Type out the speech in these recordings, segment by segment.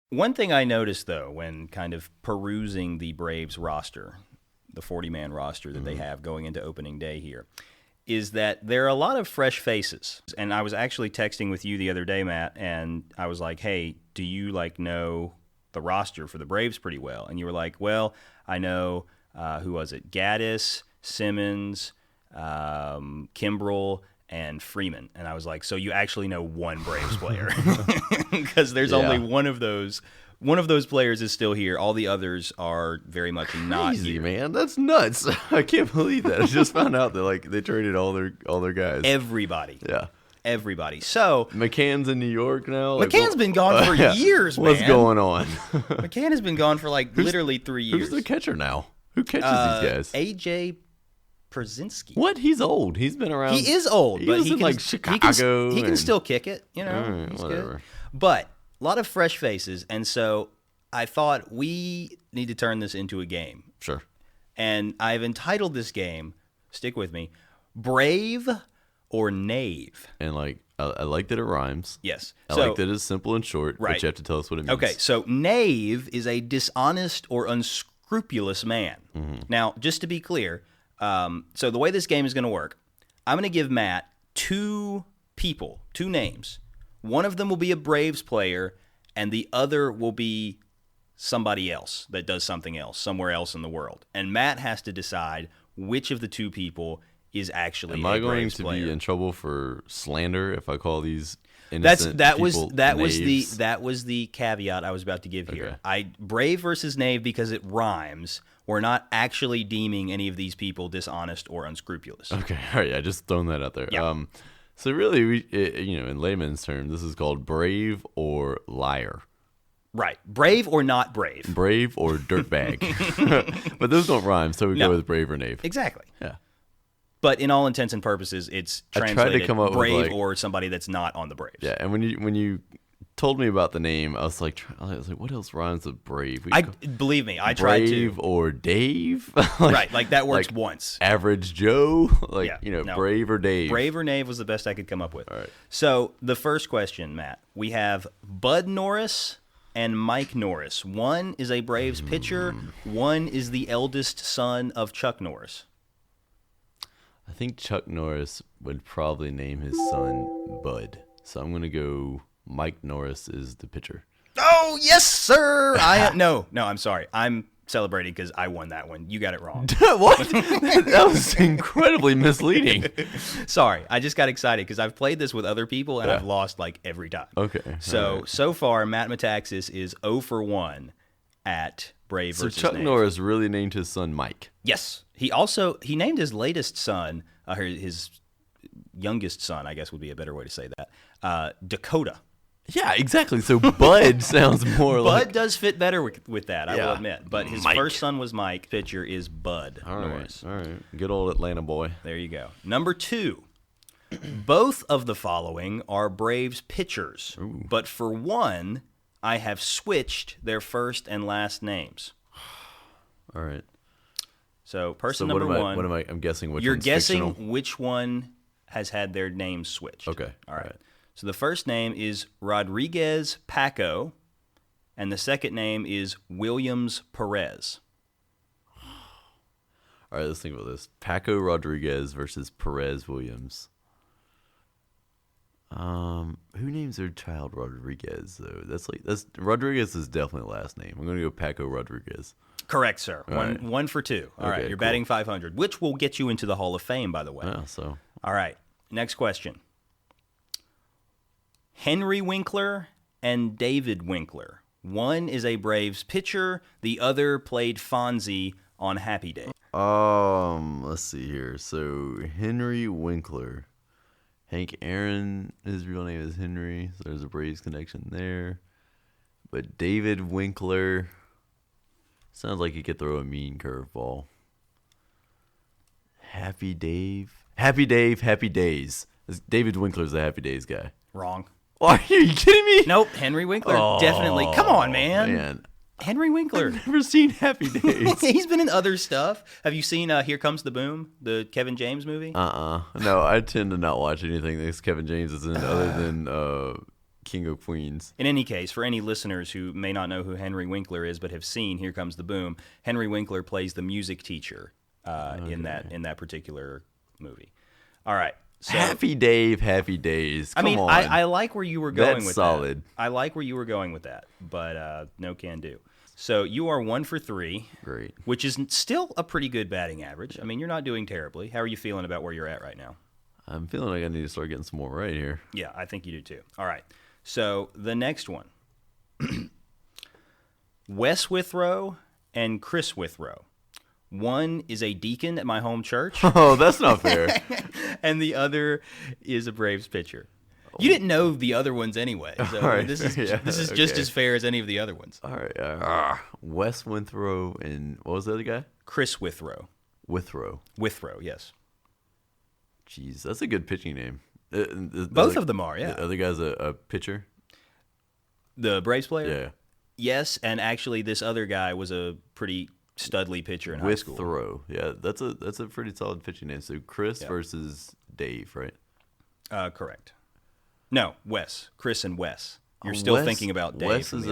One thing I noticed, though, when kind of perusing the Braves roster, the 40-man roster that they have going into opening day here, is that there are a lot of fresh faces. And I was actually texting with you the other day, Matt, and I was like, hey, do you know the roster for the Braves pretty well? And you were like, well, I know, who was it? Gaddis, Simmons, Kimbrel, and Freeman. And I was like, so you actually know one Braves player. Because there's only one of those. One of those players is still here. All the others are very much not here. Man. That's nuts. I can't believe that. I just found out that they traded all their guys. Everybody. Yeah. Everybody. So McCann's in New York now. McCann's been gone for years, man. What's going on? McCann has been gone for literally 3 years. Who's the catcher now? Who catches these guys? AJ Przinsky. What? He's old. He's been around. He is old, but he can, Chicago. He can still kick it. He's whatever. Good. But a lot of fresh faces, and so I thought we need to turn this into a game. Sure. And I've entitled this game, stick with me, Brave or Knave. And I like that it rhymes. Yes. I like that it's simple and short, right. But you have to tell us what it means. Okay, so Knave is a dishonest or unscrupulous man. Mm-hmm. Now, just to be clear, so the way this game is going to work, I'm going to give Matt two names. One of them will be a Braves player, and the other will be somebody else that does something else, somewhere else in the world. And Matt has to decide which of the two people is actually a Braves player. Am I going to be in trouble for slander if I call these innocent people Knaves? That was the caveat I was about to give here. Brave versus Knave because it rhymes. We're not actually deeming any of these people dishonest or unscrupulous. Okay, all right, I just thrown that out there. Yeah. So really, in layman's terms, this is called brave or liar. Right. Brave or not brave. Brave or dirtbag. But those don't rhyme, so we go with brave or knave. Exactly. Yeah. But in all intents and purposes, it's translated to come up brave with or somebody that's not on the Braves. Yeah, and when you told me about the name, I was like, what else rhymes with brave? Believe me, I tried to. Brave or Dave? Right, that works once. Average Joe? Brave or Dave? Brave or Knave was the best I could come up with. All right. So the first question, Matt, we have Bud Norris and Mike Norris. One is a Braves pitcher. One is the eldest son of Chuck Norris. I think Chuck Norris would probably name his son Bud. So I'm going to go Mike Norris is the pitcher. Oh, yes, sir. No, I'm sorry. I'm celebrating because I won that one. You got it wrong. What? That was incredibly misleading. Sorry. I just got excited because I've played this with other people and I've lost every time. Okay. So far, Matt Mataxas is 0 for 1 at Brave versus Chuck Knave. Norris really named his son Mike. Yes. He named his latest son, his youngest son, I guess would be a better way to say that, Dakota. Yeah, exactly. So Bud sounds more Bud does fit better with that, I will admit. But his first son was Mike. Pitcher is Bud Norris. All right. Good old Atlanta boy. There you go. Number 2. Both of the following are Braves pitchers. Ooh. But for one, I have switched their first and last names. All right. So number one. What am I? I'm guessing which you're one's guessing fictional? Which one has had their names switched. Okay. All right. So the first name is Rodriguez Paco, and the second name is Williams Perez. All right, let's think about this. Paco Rodriguez versus Perez Williams. Who names their child Rodriguez though? That's Rodriguez is definitely the last name. I'm going to go Paco Rodriguez. Correct, sir. Right. One for 2. All right, you're cool. batting 500, which will get you into the Hall of Fame, by the way. Yeah, so. All right, next question. Henry Winkler and David Winkler. One is a Braves pitcher. The other played Fonzie on Happy Days. Let's see here. So Henry Winkler. Hank Aaron, his real name is Henry, so there's a Braves connection there. But David Winkler sounds like he could throw a mean curveball. Happy Days. David Winkler's the Happy Days guy. Wrong. Are you kidding me? Nope, Henry Winkler, definitely. Come on, man. Henry Winkler. I've never seen Happy Days. He's been in other stuff. Have you seen Here Comes the Boom, the Kevin James movie? No, I tend to not watch anything that Kevin James is in other than King of Queens. In any case, for any listeners who may not know who Henry Winkler is but have seen Here Comes the Boom, Henry Winkler plays the music teacher in that particular movie. All right. So, Happy Dave, happy days. Come on. I like where you were going That's with solid. that. I like where you were going with that, but no can do. So you are 1 for 3. Great. Which is still a pretty good batting average. I mean, you're not doing terribly. How are you feeling about where you're at right now? I'm feeling like I need to start getting some more right here. Yeah, I think you do too. All right. So the next one. Wes Withrow and Chris Withrow. One is a deacon at my home church. Oh, that's not fair. And the other is a Braves pitcher. You didn't know the other ones anyway, so All right, this is okay. just as fair as any of the other ones. All right. Wes Withrow and what was the other guy? Chris Withrow. Withrow. Withrow, yes. Jeez, that's a good pitching name. Both of them are, yeah. The other guy's a pitcher? The Braves player? Yeah. Yes, and actually this other guy was a pretty studly pitcher in high school. Withrow. Yeah, that's a pretty solid pitching name. So Chris versus Dave, right? Correct. No, Wes. Chris and Wes. You're still thinking about Dave. Wes is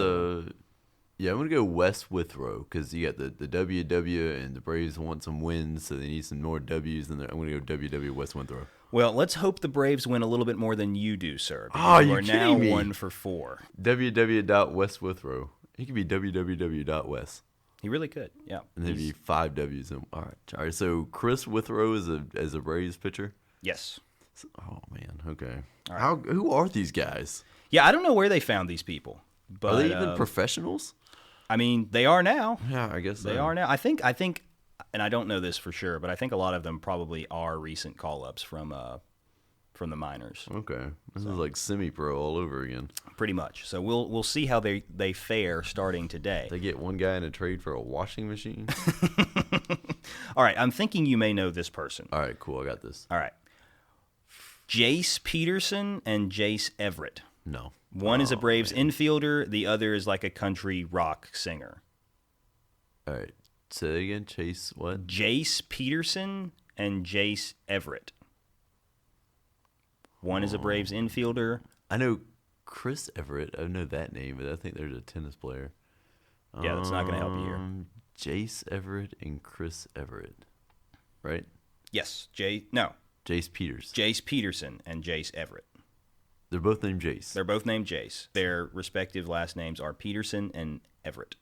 yeah, I'm going to go Wes Withrow because you got the WW and the Braves want some wins, so they need some more W's. And I'm going to go WW Wes Withrow. Well, let's hope the Braves win a little bit more than you do, sir. Oh, you you're are now kidding me. 1 for 4. WW.Wes Withrow. He could be www.wes. He really could, yeah. And there'd be 5 W's. All right. So Chris Withrow is a Braves pitcher? Yes. Oh, man. Okay. Right. Who are these guys? Yeah, I don't know where they found these people. But, are they even professionals? I mean, they are now. Yeah, I guess They are now. I think, and I don't know this for sure, but I think a lot of them probably are recent call-ups from the minors. Okay. This is like semi-pro all over again. Pretty much. So we'll see how they fare starting today. They get one guy in a trade for a washing machine? All right, I'm thinking you may know this person. All right, cool. I got this. All right. Jace Peterson and Jace Everett. No. One is a Braves infielder. The other is like a country rock singer. All right. Say that again. Chase what? Jace Peterson and Jace Everett. One is a Braves infielder. I know Chris Everett. I know that name, but I think there's a tennis player. Yeah, that's not going to help you here. Jace Everett and Chris Everett. Right? Yes. Jace Peters. Jace Peterson and Jace Everett. They're both named Jace. They're both named Jace. Their respective last names are Peterson and Everett.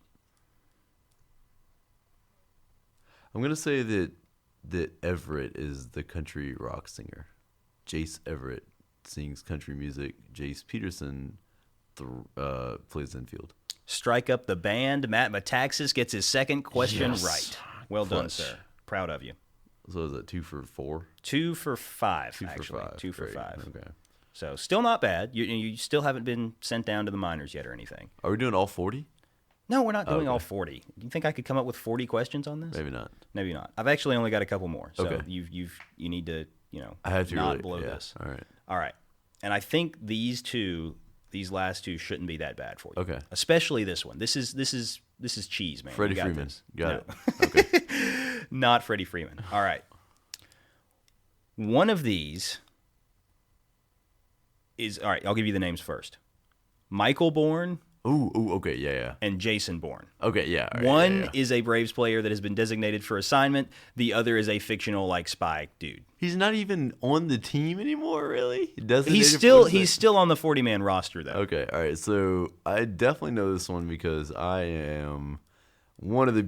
I'm going to say that Everett is the country rock singer. Jace Everett sings country music. Jace Peterson plays infield. Strike up the band. Matt Mataxas gets his second question right. Well done, Clutch. sir. Proud of you. So is that 2 for 4? 2 for 5, 2 actually. for 5. 2 for Great. 5. Okay. So still not bad. You still haven't been sent down to the minors yet or anything. Are we doing all 40? No, we're not doing Okay. all 40. Do you think I could come up with 40 questions on this? Maybe not. Maybe not. I've actually only got a couple more. So Okay. you need to, I have to not really, blow yeah. this. All right. All right. And I think these last two shouldn't be that bad for you. Okay. Especially this one. This is cheese, man. Freddie You got Freeman. this. Got No. it. Okay. Not Freddie Freeman. All right. One of these is, all right, I'll give you the names first. Michael Bourne Ooh, okay, yeah. and Jason Bourne. Okay, yeah. All right, One yeah. is a Braves player that has been designated for assignment. The other is a fictional spy dude. He's not even on the team anymore, really? He's still on the 40-man roster though. Okay, all right. So I definitely know this one because I am one of the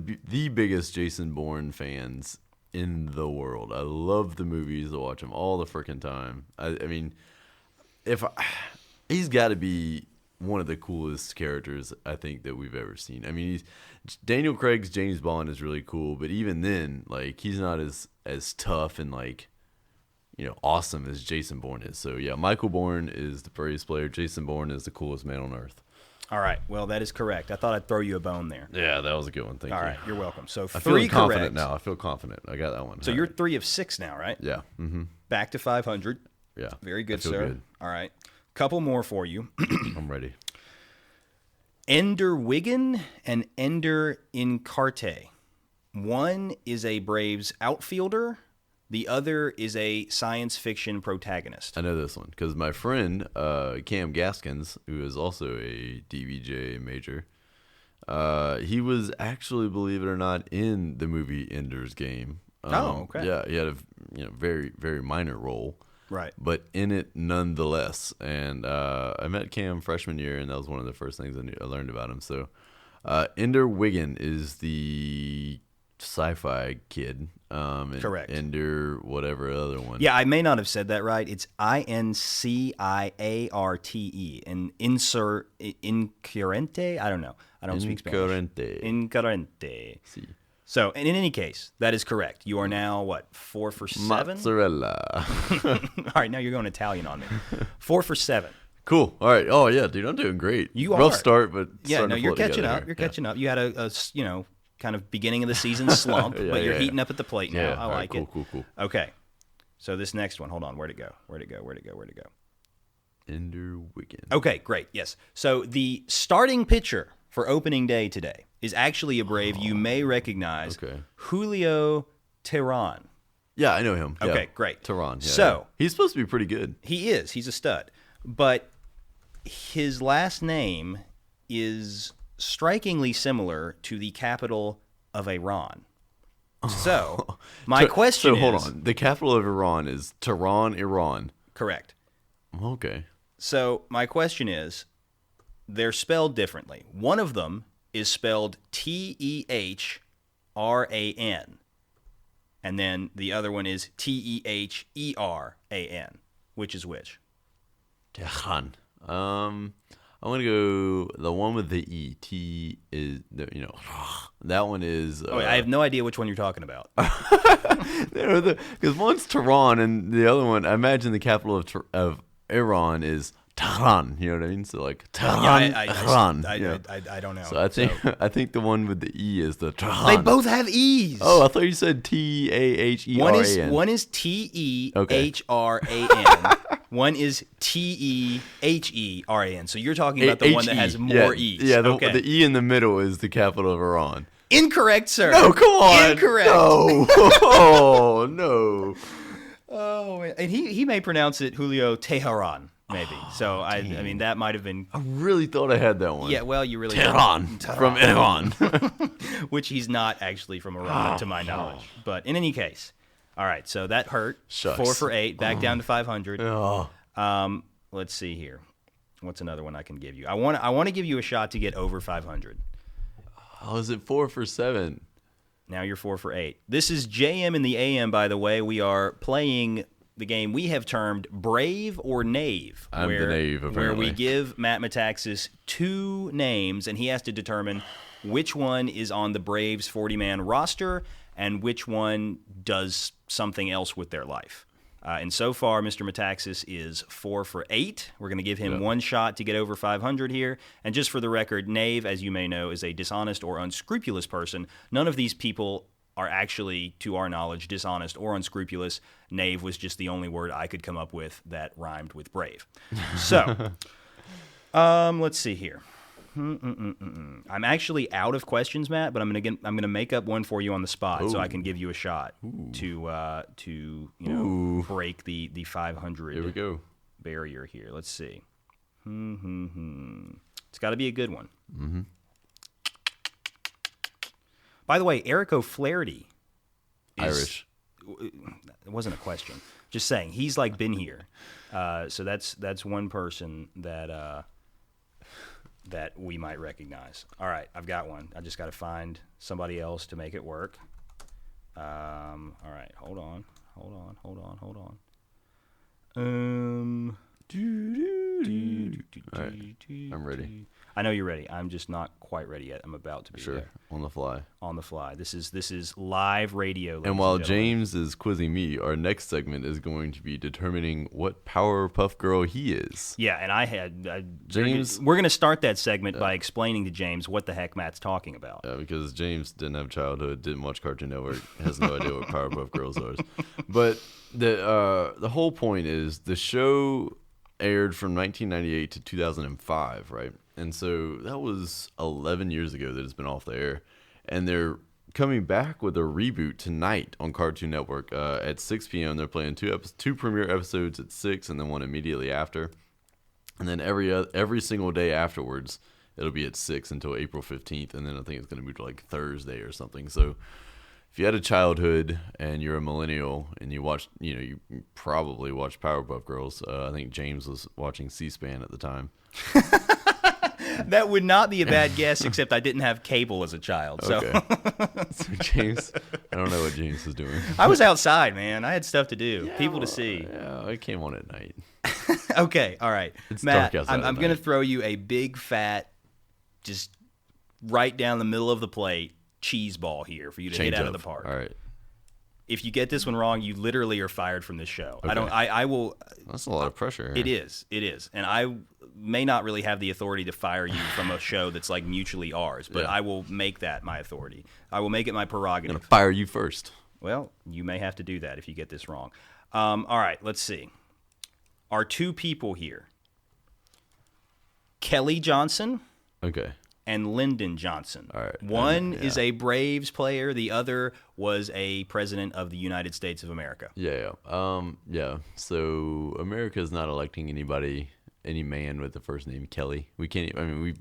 biggest Jason Bourne fans in the world. I love the movies. I watch them all the freaking time. I mean, he's got to be one of the coolest characters I think that we've ever seen. I mean, Daniel Craig's James Bond is really cool, but even then, he's not as tough and awesome as Jason Bourne is. So yeah, Michael Bourne is the Braves player. Jason Bourne is the coolest man on earth. All right. Well, that is correct. I thought I'd throw you a bone there. Yeah, that was a good one. Thank you. All right. You're welcome. So I 3 feel confident correct. now. I feel confident. I got that one. So All you're right. 3 of 6 now, right? Yeah. Mm-hmm. Back to 500. Yeah. Very good, I feel sir. good. All right. Couple more for you. I'm ready. Ender Wiggin and Ender Incarte. One is a Braves outfielder. The other is a science fiction protagonist. I know this one because my friend Cam Gaskins, who is also a DBJ major, he was actually, believe it or not, in the movie Ender's Game. Okay. Yeah, he had a very, very minor role. Right. But in it nonetheless. And I met Cam freshman year, and that was one of the first things I learned about him. So Ender Wiggin is the sci-fi kid. Correct. Ender whatever other one. Yeah, I may not have said that right. It's Inciarte and Incurrente. I don't know. I don't speak Spanish. Incurrente. Sí. So, and in any case, that is correct. You are now, what, 4 for 7? Mozzarella. All right, now you're going Italian on me. 4 for 7. Cool. All right. Oh, yeah, dude, I'm doing great. You Rough are. start, but Yeah, no, you're catching up. Here. You're catching up. You had a kind of beginning of the season slump, but you're heating up at the plate now. Yeah, I like it. Cool. Okay. So this next one, hold on. Where'd it go? Ender Wiggin. Okay, great. Yes. So the starting pitcher for opening day today is actually a Brave you may recognize, Julio Teheran. Yeah, I know him. Okay, yeah. great. Teheran. Yeah, so he's supposed to be pretty good. He is. He's a stud. But his last name is strikingly similar to the capital of Iran. So my question is... So hold on. The capital of Iran is Tehran, Iran. Correct. Okay. So my question is, they're spelled differently. One of them is spelled Tehran, and then the other one is Theheran. Which is which? Tehran. I'm gonna go the one with the E. T is that one is. I have no idea which one you're talking about. Because one's Tehran and the other one, I imagine the capital of Iran is Tehran. You know what I mean? So like Tehran, Tehran. I don't know. So I think the one with the E is the Tehran. They both have E's. Oh, I thought you said Teheran. One is Tehran. One is Theheran. So you're talking about the one that has more E's. Yeah, the E in the middle is the capital of Iran. Incorrect, sir. No, come on. Incorrect. No. Oh, no. Oh, and he may pronounce it Julio Teheran, maybe. So I mean that might have been. I really thought I had that one. Yeah, well, you really Tehran from Iran, which he's not actually from Iran, to my knowledge. But in any case, all right. So that hurt. Shucks. 4 for 8, back down to 500. Oh. Let's see here. What's another one I can give you? I want to give you a shot to get over 500. Oh, is it 4 for 7? Now you're 4 for 8. This is JM in the AM, by the way. We are playing the game we have termed Brave or Knave. I'm the Knave, apparently. Where we give Matt Mataxas 2 names, and he has to determine which one is on the Braves 40-man roster and which one does something else with their life. And so far, Mr. Mataxas is 4 for 8. We're going to give him one shot to get over 500 here. And just for the record, Knave, as you may know, is a dishonest or unscrupulous person. None of these people are actually, to our knowledge, dishonest or unscrupulous. Knave was just the only word I could come up with that rhymed with brave. So, let's see here. I'm actually out of questions, Matt, but I'm gonna make up one for you on the spot so I can give you a shot to break the 500 Here we go. barrier here. Let's see. It's got to be a good one. Mm-hmm. By the way, Eric O'Flaherty is Irish. It wasn't a question. Just saying, he's like been here. So that's one person that we might recognize. All right, I've got one. I just got to find somebody else to make it work. All right, hold on. All right, I'm ready. I know you're ready. I'm just not quite ready yet. I'm about to be there. On the fly. On the fly. This is live radio. And while James is quizzing me, our next segment is going to be determining what Powerpuff Girl he is. Yeah, and I had James. We're going to start that segment by explaining to James what the heck Matt's talking about. Yeah, because James didn't have childhood, didn't watch Cartoon Network, has no idea what Powerpuff Girls are. But the whole point is the show aired from 1998 to 2005, right? And so that was 11 years ago that it's been off the air. And they're coming back with a reboot tonight on Cartoon Network at 6 p.m. They're playing two premiere episodes at 6 and then one immediately after. And then every single day afterwards, it'll be at 6 until April 15th. And then I think it's going to move to like Thursday or something. So if you had a childhood and you're a millennial and you watched, you probably watched Powerpuff Girls. I think James was watching C-SPAN at the time. That would not be a bad guess, except I didn't have cable as a child. So. Okay. So James, I don't know what James was doing. I was outside, man. I had stuff to do, people to see. Yeah, it came on at night. Okay, all right. It's Matt, dark outside I'm going to throw you a big, fat, just right down the middle of the plate cheese ball here for you to hit out of the park. All right. If you get this one wrong, you literally are fired from this show. Okay. I will. That's a lot of pressure here. It is. And I may not really have the authority to fire you from a show that's like mutually ours, but I will make that my authority. I will make it my prerogative. I'm going to fire you first. Well, you may have to do that if you get this wrong. All right, let's see. Our two people here, Kelly Johnson. Okay. And Lyndon Johnson. All right. One is a Braves player. The other was a president of the United States of America. Yeah. So America is not electing any man with the first name Kelly. We can't. We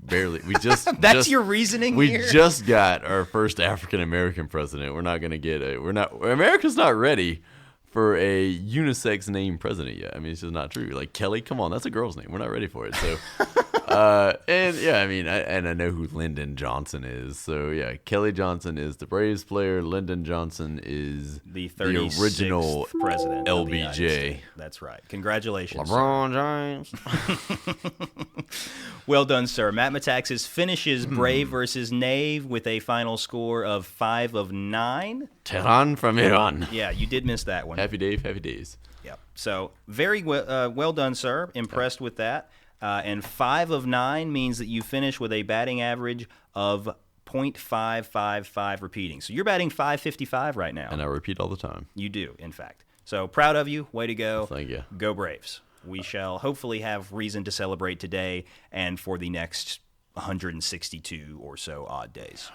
just. That's your reasoning we here? We just got our first African American president. We're not going to get America's not ready for a unisex name president yet. It's just not true. Like Kelly, come on, that's a girl's name. We're not ready for it. So. I know who Lyndon Johnson is. So yeah, Kelly Johnson is the Braves player. Lyndon Johnson is the original president. LBJ. That's right. Congratulations, LeBron James. Well done, sir. Matt Mataxas finishes Brave versus Knave with a final score of 5 of 9. Tehran from Iran. Yeah, you did miss that one. Happy days. Yep. So very well done, sir. Impressed with that. And 5 of 9 means that you finish with a batting average of .555 repeating. So you're batting .555 right now. And I repeat all the time. You do, in fact. So proud of you. Way to go. Thank you. Go Braves. We shall hopefully have reason to celebrate today and for the next 162 or so odd days.